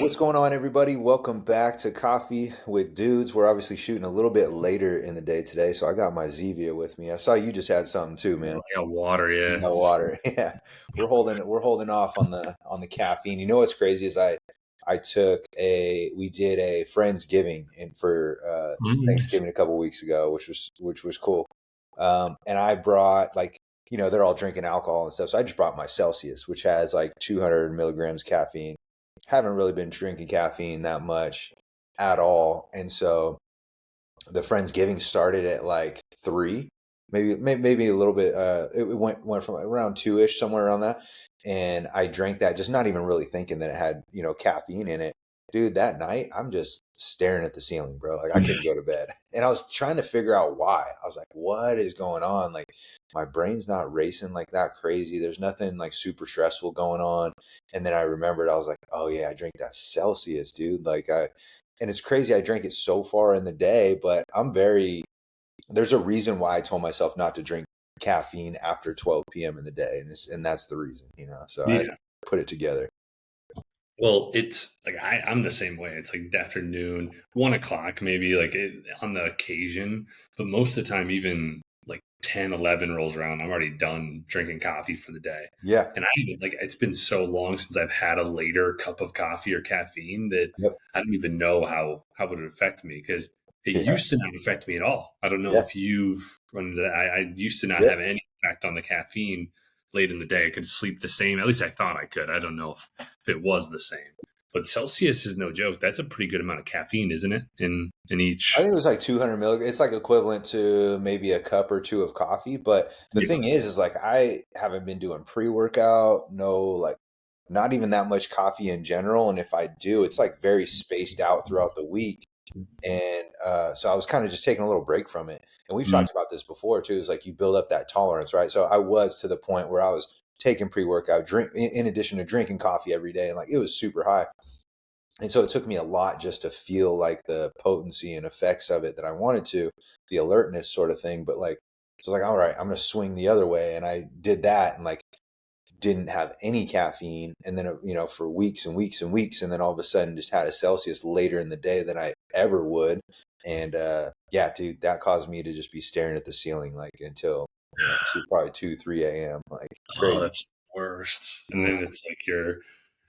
What's going on, everybody? Welcome back to Coffee with Dudes. We're obviously shooting a little bit later in the day today, so I got my Zevia with me. I saw you just had something too, man. I got water, You yeah. got water. Yeah, we're holding off on the caffeine. You know what's crazy is I took a we did a Friendsgiving and for Mm. Thanksgiving a couple weeks ago, which was cool. And I brought they're all drinking alcohol and stuff, so I just brought my Celsius, which has like 200 milligrams caffeine. Haven't really been drinking caffeine that much at all, and so the Friendsgiving started at like 3, maybe a little bit. It went from around 2ish, somewhere around that, and I drank that, just not even really thinking that it had caffeine in it. Dude, that night I'm just staring at the ceiling, bro. Like I couldn't go to bed, and I was trying to figure out why. I was like, "What is going on?" Like my brain's not racing like that crazy. There's nothing like super stressful going on. And then I remembered, I was like, "Oh yeah, I drink that Celsius, dude." And it's crazy. I drank it so far in the day, but there's a reason why I told myself not to drink caffeine after 12 p.m. in the day. And that's the reason. So I Yeah. put it together. Well, it's like I'm the same way. It's like the afternoon, 1 o'clock, maybe on the occasion, but most of the time, even like 10, 11 rolls around, I'm already done drinking coffee for the day. Yeah. And it's been so long since I've had a later cup of coffee or caffeine that Yep. I don't even know how it would affect me because it Yeah. used to not affect me at all. I don't know Yeah. if you've run into that. I used to not Yep. have any effect on the caffeine late in the day. I could sleep the same. At least I thought I could. I don't know if it was the same. But Celsius is no joke. That's a pretty good amount of caffeine, isn't it? In I each. think it was like 200 milligrams. It's like equivalent to maybe a cup or two of coffee. But the Yeah. thing is like I haven't been doing pre-workout, no, like not even that much coffee in general. And if I do, it's like very spaced out throughout the week. And so I was kind of just taking a little break from it. And we've Mm, talked about this before too. Is like you build up that tolerance, right? So I was to the point where I was taking pre-workout drink in addition to drinking coffee every day, and like it was super high. And so it took me a lot just to feel like the potency and effects of it that I wanted to, the alertness sort of thing. But like, so I was like, all right, I'm going to swing the other way. And I did that and like didn't have any caffeine. And then, for weeks and weeks and weeks. And then all of a sudden just had a Celsius later in the day than I ever would. And yeah, dude, that caused me to just be staring at the ceiling like until, probably 2, 3 a.m. Like oh, crazy. that's the worst. And then Mhm. it's like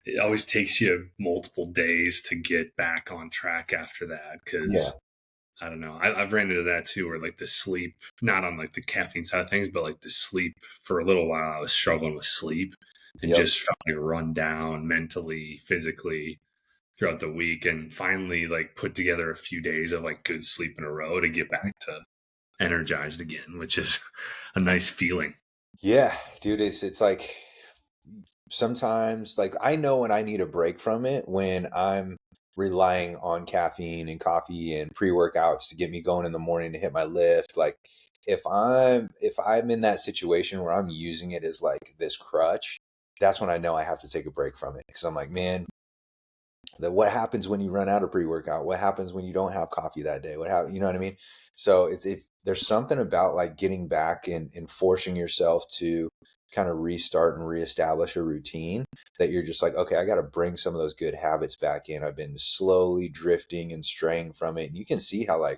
it always takes you multiple days to get back on track after that Yeah. because I don't know. I've ran into that too, where like the sleep, not on like the caffeine side of things, but like the sleep for a little while, I was struggling with sleep and Yep. just felt like run down mentally, physically throughout the week. And finally, like put together a few days of like good sleep in a row to get back to energized again, which is a nice feeling. Yeah, dude, it's like sometimes like I know when I need a break from it when I'm relying on caffeine and coffee and pre-workouts to get me going in the morning to hit my lift. Like if I'm in that situation where I'm using it as like this crutch, that's when I know I have to take a break from it because I'm like, man, what happens when you run out of pre-workout? What happens when you don't have coffee that day? You know what I mean? So it's if there's something about like getting back and forcing yourself to kind of restart and reestablish a routine that you're just like, okay, I got to bring some of those good habits back in. I've been slowly drifting and straying from it. And you can see how like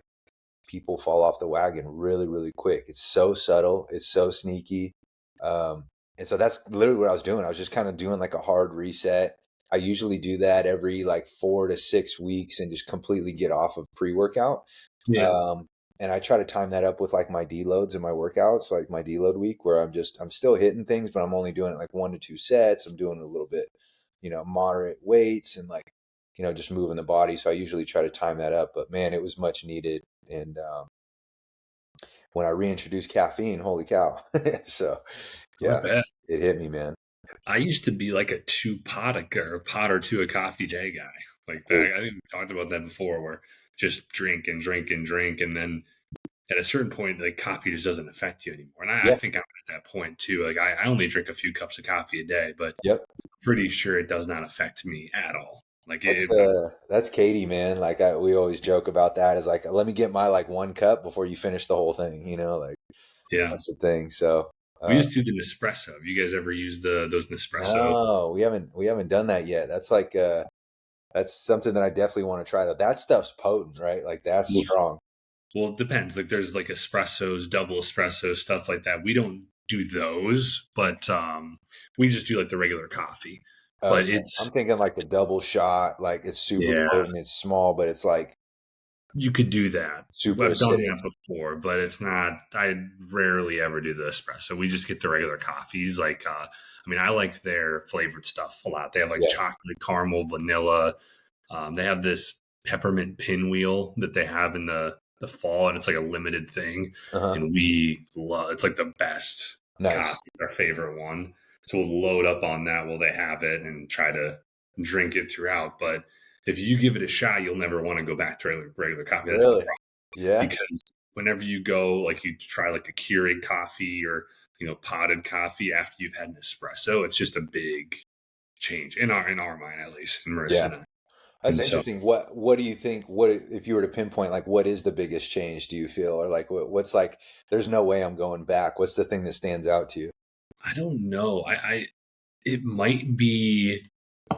people fall off the wagon really, really quick. It's so subtle. It's so sneaky. Um, and so that's literally what I was doing. I was just kind of doing like a hard reset. I usually do that every like 4 to 6 weeks and just completely get off of pre-workout. Yeah. Um, and I try to time that up with like my deloads and my workouts, like my deload week where I'm still hitting things, but I'm only doing it like 1 to 2 sets. I'm doing a little bit, moderate weights and like, just moving the body. So I usually try to time that up, but man, it was much needed. And when I reintroduced caffeine, holy cow. So I yeah, bet. it hit me, man. I used to be like a a pot or two of coffee day guy. Like Ooh, I think we talked about that before, where just drink and drink and drink, and then at a certain point, like coffee just doesn't affect you anymore. And I yeah, think I'm at that point too. Like I only drink a few cups of coffee a day, but yep. pretty sure it does not affect me at all. Like That's it that's Katie, man. Like we always joke about that. Is like, let me get my like 1 cup before you finish the whole thing. Like yeah. that's the thing. So We uh, used to do the Nespresso. Have you guys ever used the those Nespresso? no, we haven't done that yet. That's like That's something that I definitely want to try. That stuff's potent, right? Like that's Well, strong. well, it depends. Like there's like espressos, double espressos, stuff like that. We don't do those, but we just do like the regular coffee. Oh But yeah, it's I'm thinking like the double shot. Like it's super yeah, potent. It's small, but it's like you could do that. super I've done acidic. that before, but it's not. I rarely ever do the espresso. We just get the regular coffees. Like, I mean, I like their flavored stuff a lot. They have like Yeah. chocolate, caramel, vanilla. They have this peppermint pinwheel that they have in the fall, and it's like a limited thing. Uh huh. And we love. It's like the best Nice. coffee, our favorite one. So we'll load up on that while they have it and try to drink it throughout. But if you give it a shot, you'll never want to go back to regular coffee. That's the Really? problem. Yeah. Because whenever you go, like you try like a Keurig coffee or potted coffee after you've had an espresso, it's just a big change in our mind, at least in Marissa Yeah. and I. That's And so interesting. What do you think? What if you were to pinpoint like what is the biggest change? Do you feel or like what's like? There's no way I'm going back. What's the thing that stands out to you? I don't know. I it might be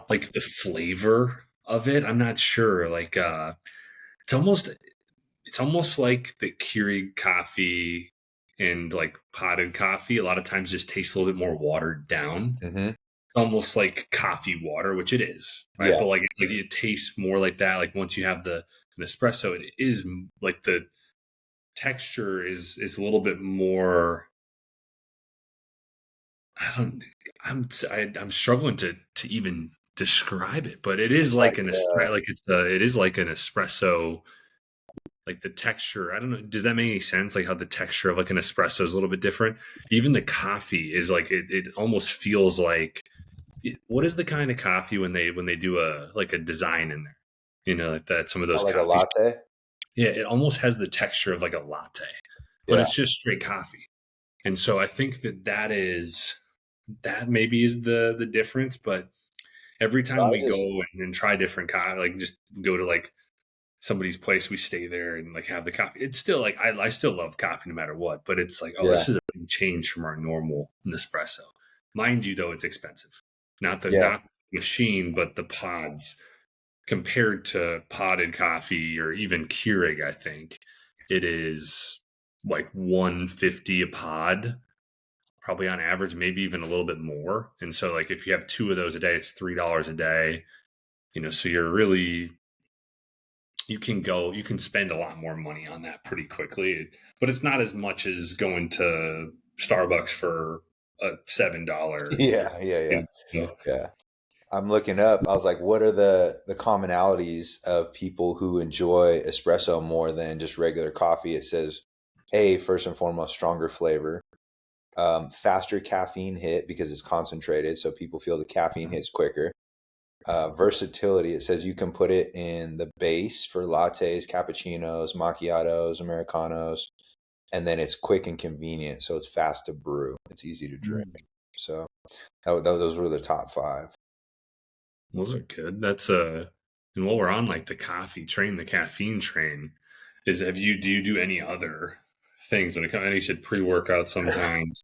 like the flavor of it. I'm not sure. Like it's almost it's almost like the Keurig coffee and like potted coffee a lot of times just tastes a little bit more watered down, Hmm. almost like coffee water, which it is, right? Yeah. But like it's like it tastes more like that. Like once you have an espresso, it is like the texture is a little bit more. I don't. I'm struggling to even describe it, but it is It's like like an espresso. Like it is like an espresso. Like the texture, I don't know. Does that make any sense? Like how the texture of like an espresso is a little bit different. Even the coffee is like it almost feels like what is the kind of coffee when they do a like a design in there? Like that some of those like a coffees. latte. Yeah, it almost has the texture of like a latte, but Yeah. it's just straight coffee. And so I think that maybe is the difference. But every So time I we go just and try different coffee, like just go to like somebody's place, we stay there and like have the coffee. It's still like I still love coffee no matter what, but it's like, oh, yeah this is a big change from our normal Nespresso. Mind you, though, it's expensive. Not the yeah. not the machine, but the pods compared to potted coffee or even Keurig, I think it is like 150 a pod, probably on average, maybe even a little bit more. And so like if you have two of those a day, it's $3 a day. So you're really you can spend a lot more money on that pretty quickly, but it's not as much as going to Starbucks for a $7. Yeah. Yeah. Yeah. You know? Yeah. I'm looking up. I was like, what are the commonalities of people who enjoy espresso more than just regular coffee? It says, A, first and foremost, stronger flavor, faster caffeine hit because it's concentrated, so people feel the caffeine hits quicker. Versatility. It says you can put it in the base for lattes, cappuccinos, macchiatos, americanos, and then it's quick and convenient, so it's fast to brew. It's easy to drink. Mm, So those were the top five. those are good. That's and while we're on like the coffee train, the caffeine train, do you do any other things when it comes? And you said pre-workout sometimes.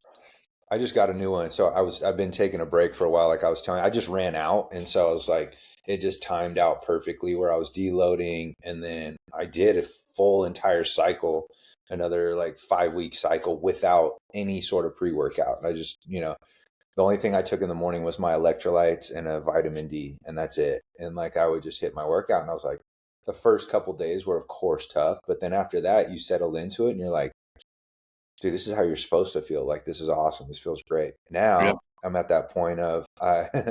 I just got a new one. So I've been taking a break for a while. Like I was telling you, I just ran out. And so I was like, it just timed out perfectly where I was deloading. And then I did a full entire cycle, another like 5 week cycle without any sort of pre-workout. I just, the only thing I took in the morning was my electrolytes and a vitamin D, and that's it. And like I would just hit my workout. And I was like, the first couple days were of course tough, but then after that you settled into it and you're like, dude, this is how you're supposed to feel. Like, this is awesome. This feels great. Yeah, Now I'm at that point of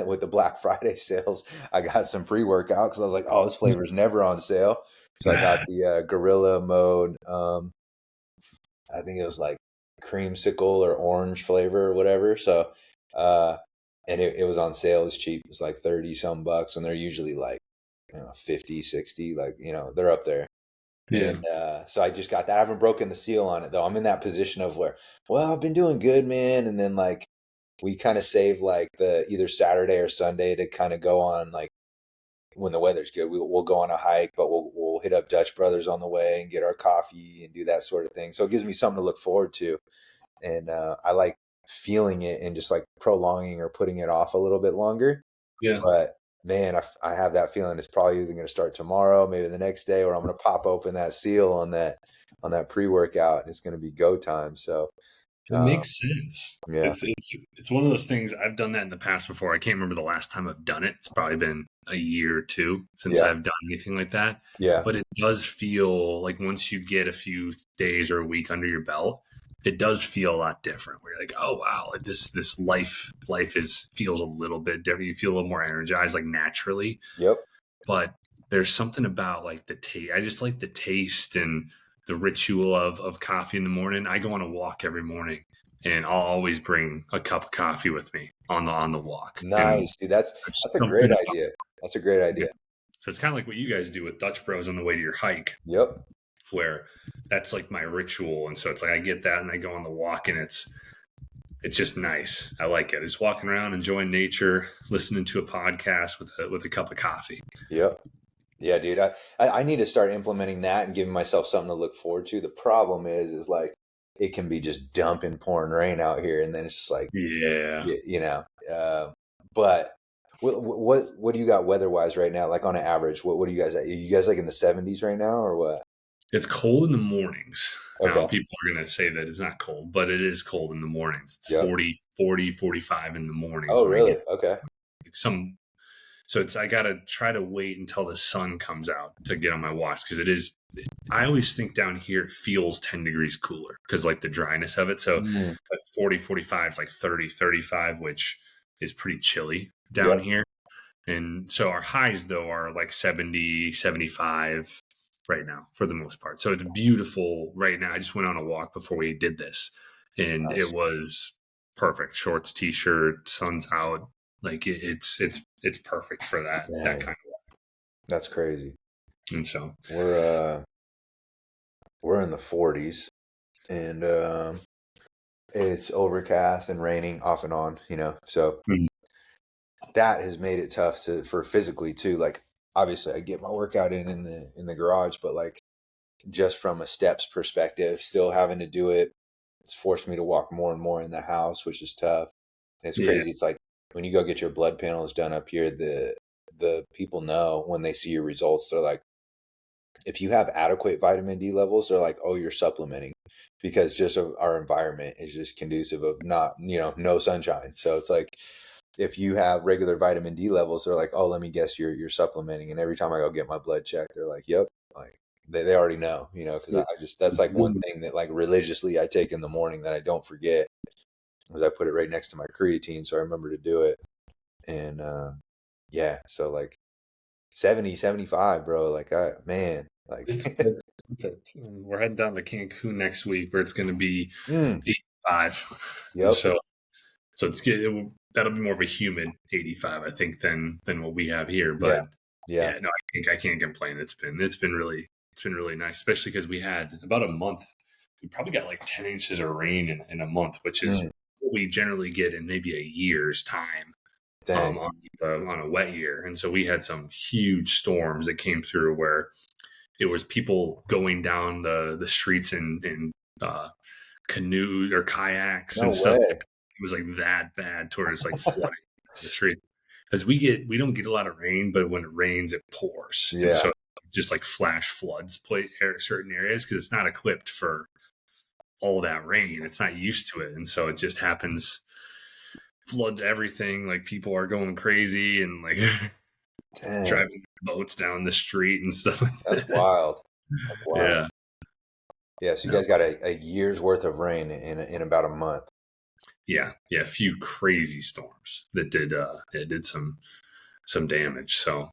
with the Black Friday sales, I got some pre workout because I was like, oh, this flavor is never on sale. So I got the Gorilla Mode. I think it was like creamsicle or orange flavor or whatever. So, uh, and it was on sale. It's cheap. It's like 30 some bucks. And they're usually like, 50, 60. Like, they're up there. yeah, And so I just got that. I haven't broken the seal on it though. I'm in that position of where, well, I've been doing good, man. And then like we kind of save like the either Saturday or Sunday to kind of go on like when the weather's good. We'll go on a hike, but we'll hit up Dutch Brothers on the way and get our coffee and do that sort of thing. So it gives me something to look forward to. And I like feeling it and just like prolonging or putting it off a little bit longer. yeah. But man, I have that feeling it's probably either going to start tomorrow, maybe the next day, or I'm going to pop open that seal on that pre-workout, and it's going to be go time. So, It makes sense. yeah, It's one of those things. I've done that in the past before. I can't remember the last time I've done it. It's probably been a year or two since yeah, I've done anything like that. yeah, But it does feel like once you get a few days or a week under your belt, it does feel a lot different. Where you're like, oh wow, like this life is feels a little bit different. You feel a little more energized, like naturally. yep, But there's something about like the taste. I just like the taste and the ritual of coffee in the morning. I go on a walk every morning, and I'll always bring a cup of coffee with me on the walk. And nice, dude. there's That's a great something about idea. That's a great yeah. idea. So it's kind of like what you guys do with Dutch Bros on the way to your hike, Yep, where that's like my ritual. And so it's like I get that and I go on the walk, and it's just nice. I like it. Just walking around, enjoying nature, listening to a podcast with a cup of coffee. yep. Yeah, dude. I need to start implementing that and giving myself something to look forward to. The problem is like it can be just dumping pouring rain out here, and then it's just like Yeah. you know. But what do you got weather wise right now? Like on an average, what do you guys? Are you guys like in the 70s right now, or what? It's cold in the mornings. Now, Okay. people are going to say that it's not cold, but it is cold in the mornings. It's Yep. 45 in the mornings Oh, when it really? gets Okay. like some. So I got to try to wait until the sun comes out to get on my walks because I always think down here it feels 10 degrees cooler because like the dryness of it. So Mm. like 45 is like 30, 35, which is pretty chilly down Yep. here. And so our highs though are like 70, 75 right now for the most part. So it's beautiful right now. I just went on a walk before we did this and it Nice. was perfect. Shorts, t-shirt, sun's out. Like it's perfect for that Dang, kind of walk. that's crazy. And so We're in the 40s, and it's overcast and raining off and on. So Mhm. that has made it tough for physically too. Like obviously, I get my workout in the garage, but like just from a steps perspective, still having to do it. It's forced me to walk more and more in the house, which is tough. And it's Yeah. crazy. It's like when you go get your blood panels done up here, the people know when they see your results, they're like, if you have adequate vitamin D levels, they're like, oh, you're supplementing because just of our environment is just conducive of not, no sunshine. So it's like if you have regular vitamin D levels, they're like, oh, let me guess you're supplementing. And every time I go get my blood checked, they're like, yep. Like they already know, because I just, that's like one thing that like religiously I take in the morning that I don't forget is I put it right next to my creatine. So I remember to do it. And, yeah, so like 70, 75, bro. Like man, like, It's perfect. And we're heading down to Cancun next week where it's going to be mm, 85. And yep. so it's good. That'll be more of a humid 85, I think, than what we have here. Yeah. But Yeah. yeah, no, I can't complain. It's been really nice, especially because we had about a month. We probably got like 10 inches of rain in a month, which is Mm, what we generally get in maybe a year's time dang. on a wet year. And so we had some huge storms that came through where it was people going down the streets in canoes or kayaks No and stuff. way. It was like that bad towards like flooding the street because we don't get a lot of rain, but when it rains, it pours, and Yeah. so just like flash floods play certain areas because it's not equipped for all that rain. It's not used to it, and so it just happens. Floods everything. Like people are going crazy and like Dang. driving boats down the street and stuff like That's that. wild. That's wild. Yeah. Yeah. So you No. guys got a year's worth of rain in about a month. Yeah. A few crazy storms that did it did some damage. So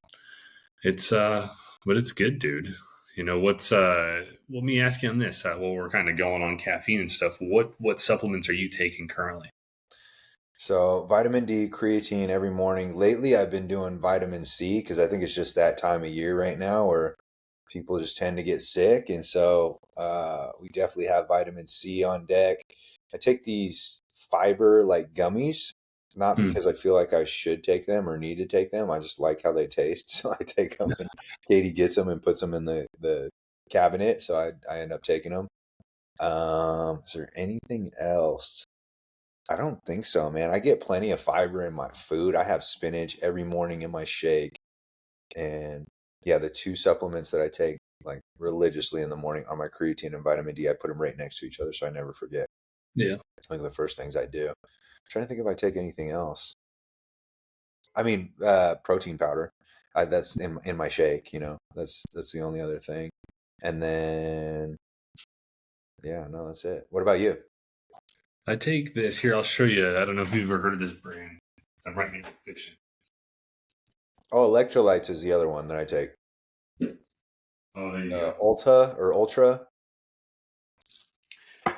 it's but it's good, dude. What's let me ask you on this. While we're kind of going on caffeine and stuff, what supplements are you taking currently? So vitamin D, creatine every morning. Lately, I've been doing vitamin C because I think it's just that time of year right now where people just tend to get sick, and so we definitely have vitamin C on deck. I take these fiber like gummies, not Hmm. because I feel like I should take them or need to take them. I just like how they taste, so I take them. And Katie gets them and puts them in the cabinet, so I end up taking them. Is there anything else? I don't think so, man. I get plenty of fiber in my food. I have spinach every morning in my shake. And yeah, the two supplements that I take like religiously in the morning are my creatine and vitamin D. I put them right next to each other so I never forget. Yeah. It's like the first things I do. I'm trying to think if I take anything else. I mean, protein powder. That's in my shake. That's the only other thing. And then yeah, no, that's it. What about you? I take this here. I'll show you. I don't know if you've ever heard of this brand. I'm writing fiction. Oh, electrolytes is the other one that I take. Oh, there you go. Ulta or Ultra.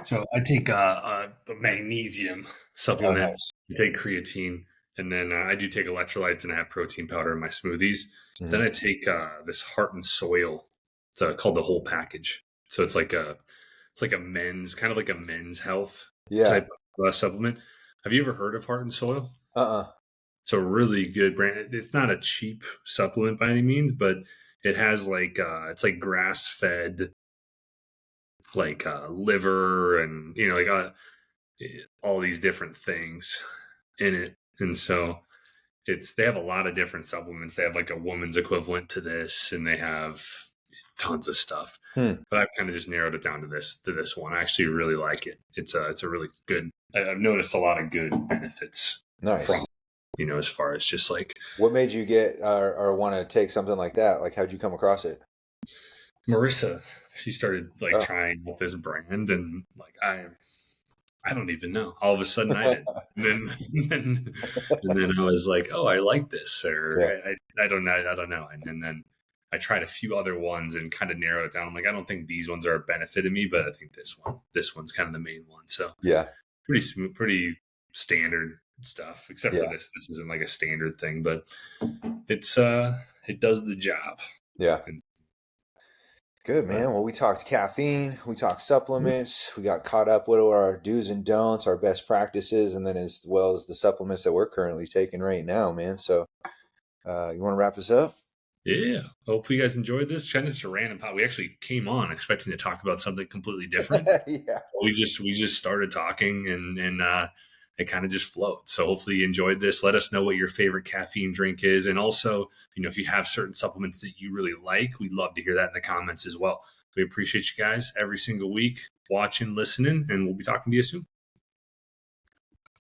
So I take a magnesium Oh, supplement. nice. I take creatine, and then I do take electrolytes, and I have protein powder in my smoothies. Then Mhm. I take this Heart and Soil. It's called the whole package. So it's like a men's kind of like a men's health Yeah. type supplement. Have you ever heard of Heart and Soil? Uh-uh. It's a really good brand. It's not a cheap supplement by any means, but it has like it's like grass fed like liver and all these different things in it. And so they have a lot of different supplements. They have like a woman's equivalent to this, and they have tons of stuff. Hmm. But I've kind of just narrowed it down to this one. I actually really like it. It's a really good. I've noticed a lot of good benefits Nice. from, as far as just like What made you get or want to take something like that? Like, how'd you come across it? Marissa. She started like Oh. trying out this brand, and like I don't even know. All of a sudden, I did, and then and then I was like, "Oh, I like this," or Yeah. I don't know, I don't know. And then I tried a few other ones and kind of narrowed it down. I'm like, I don't think these ones are a benefit to me, but I think this one's kind of the main one. So Yeah. pretty smooth, pretty standard stuff. Except for Yeah. this isn't like a standard thing, but it's it does the job. Yeah. And, Good, but man. Well, we talked caffeine, we talked supplements, we got caught up. What are our do's and don'ts, our best practices, and then as well as the supplements that we're currently taking right now, man. So, you want to wrap us up? yeah, hopefully you guys enjoyed this. Just a random pot. We actually came on expecting to talk about something completely different. Yeah. We just started talking, and it kind of just flowed. So hopefully you enjoyed this. Let us know what your favorite caffeine drink is, and also if you have certain supplements that you really like, we'd love to hear that in the comments as well. We appreciate you guys every single week watching, listening, and we'll be talking to you soon.